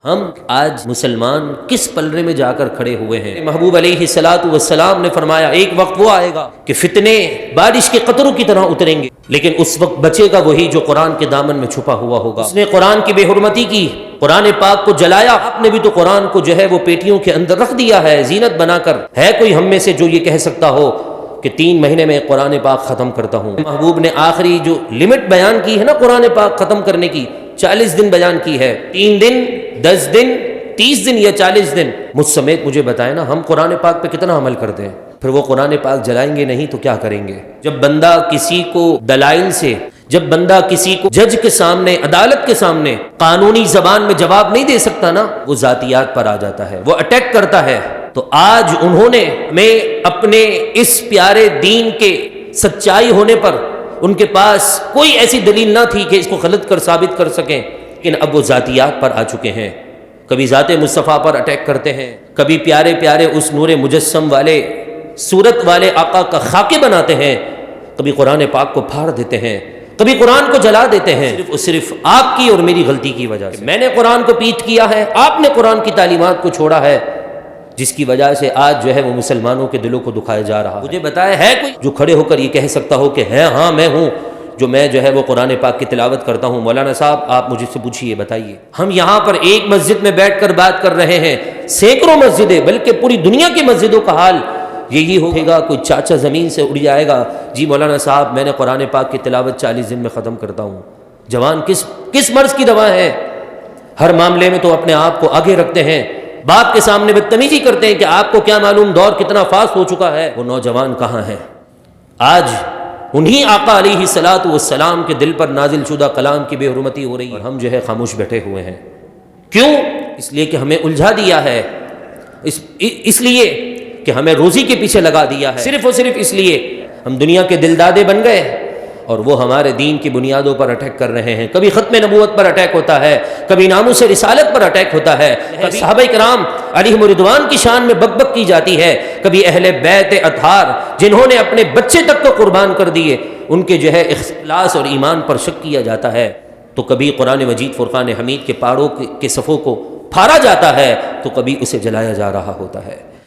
ہم آج مسلمان کس پلڑے میں جا کر کھڑے ہوئے ہیں؟ محبوب علیہ الصلوۃ والسلام نے فرمایا ایک وقت وہ آئے گا کہ فتنے بارش کے قطروں کی طرح اتریں گے، لیکن اس وقت بچے گا وہی جو قرآن کے دامن میں چھپا ہوا ہوگا۔ اس نے قرآن کی بے حرمتی کی، قرآن پاک کو جلایا۔ آپ نے بھی تو قرآن کو جو ہے وہ پیٹیوں کے اندر رکھ دیا ہے زینت بنا کر۔ ہے کوئی ہم میں سے جو یہ کہہ سکتا ہو کہ 3 مہینے میں قرآن پاک ختم کرتا ہوں؟ محبوب نے آخری جو لمٹ بیان کی ہے نا قرآن پاک ختم کرنے کی، 40 دن بیان کی ہے۔ 3 دن، 10 دن، 30 دن یا 40 دن؟ مجھ سمیت مجھے بتائیں نا، ہم قرآن پاک پہ کتنا عمل کرتے ہیں؟ پھر وہ قرآن پاک جلائیں گے نہیں تو کیا کریں گے؟ جب بندہ کسی کو دلائل سے، جب بندہ کسی کو جج کے سامنے، عدالت کے سامنے قانونی زبان میں جواب نہیں دے سکتا نا، وہ ذاتیات پر آ جاتا ہے، وہ اٹیک کرتا ہے۔ تو آج انہوں نے ہمیں اپنے اس پیارے دین کے سچائی ہونے پر، ان کے پاس کوئی ایسی دلیل نہ تھی کہ اس کو غلط کر ثابت کر سکیں، لیکن اب وہ ذاتیات پر آ چکے ہیں۔ کبھی ذات مصطفیٰ پر اٹیک کرتے ہیں، کبھی پیارے پیارے اس نور مجسم والے، صورت والے آقا کا خاکے بناتے ہیں، کبھی قرآن پاک کو پھاڑ دیتے ہیں، کبھی قرآن کو جلا دیتے ہیں، صرف آپ کی اور میری غلطی کی وجہ سے۔ میں نے قرآن کو پیٹ کیا ہے، آپ نے قرآن کی تعلیمات کو چھوڑا ہے، جس کی وجہ سے آج جو ہے وہ مسلمانوں کے دلوں کو دکھایا جا رہا ہے۔ مجھے بتایا ہے کوئی جو کھڑے ہو کر یہ کہہ سکتا ہو کہ ہاں میں ہوں جو میں جو ہے وہ قرآن پاک کی تلاوت کرتا ہوں؟ مولانا صاحب آپ مجھے سے پوچھیے، بتائیے۔ ہم یہاں پر ایک مسجد میں بیٹھ کر بات کر رہے ہیں، سینکڑوں مسجدیں، بلکہ پوری دنیا کی مسجدوں کا حال یہی ہوگا۔ کوئی چاچا زمین سے اڑ جائے گا، جی مولانا صاحب میں نے قرآن پاک کی تلاوت 40 دن میں ختم کرتا ہوں۔ جوان کس مرض کی دوا ہے؟ ہر معاملے میں تو اپنے آپ کو آگے رکھتے ہیں، باپ کے سامنے بدتمیزی کرتے ہیں کہ آپ کو کیا معلوم دور کتنا فاسٹ ہو چکا ہے۔ وہ نوجوان کہاں ہیں؟ آج انہی آقا علیہ الصلوۃ والسلام کے دل پر نازل شدہ کلام کی بے حرمتی ہو رہی ہے، اور ہم جو ہے خاموش بیٹھے ہوئے ہیں۔ کیوں؟ اس لیے کہ ہمیں الجھا دیا ہے، اس لیے کہ ہمیں روزی کے پیچھے لگا دیا ہے، صرف اور صرف اس لیے ہم دنیا کے دلدادے بن گئے، اور وہ ہمارے دین کی بنیادوں پر اٹیک کر رہے ہیں۔ کبھی ختم نبوت پر اٹیک ہوتا ہے، کبھی ناموس رسالت پر اٹیک ہوتا ہے، کبھی صحابہ کرام علیہم رضوان کی شان میں بک بک کی جاتی ہے، کبھی اہل بیت اطہار جنہوں نے اپنے بچے تک کو قربان کر دیے ان کے جو ہے اخلاص اور ایمان پر شک کیا جاتا ہے، تو کبھی قرآن مجید فرقان حمید کے پاڑوں کے صفوں کو پھاڑا جاتا ہے، تو کبھی اسے جلایا جا رہا ہوتا ہے۔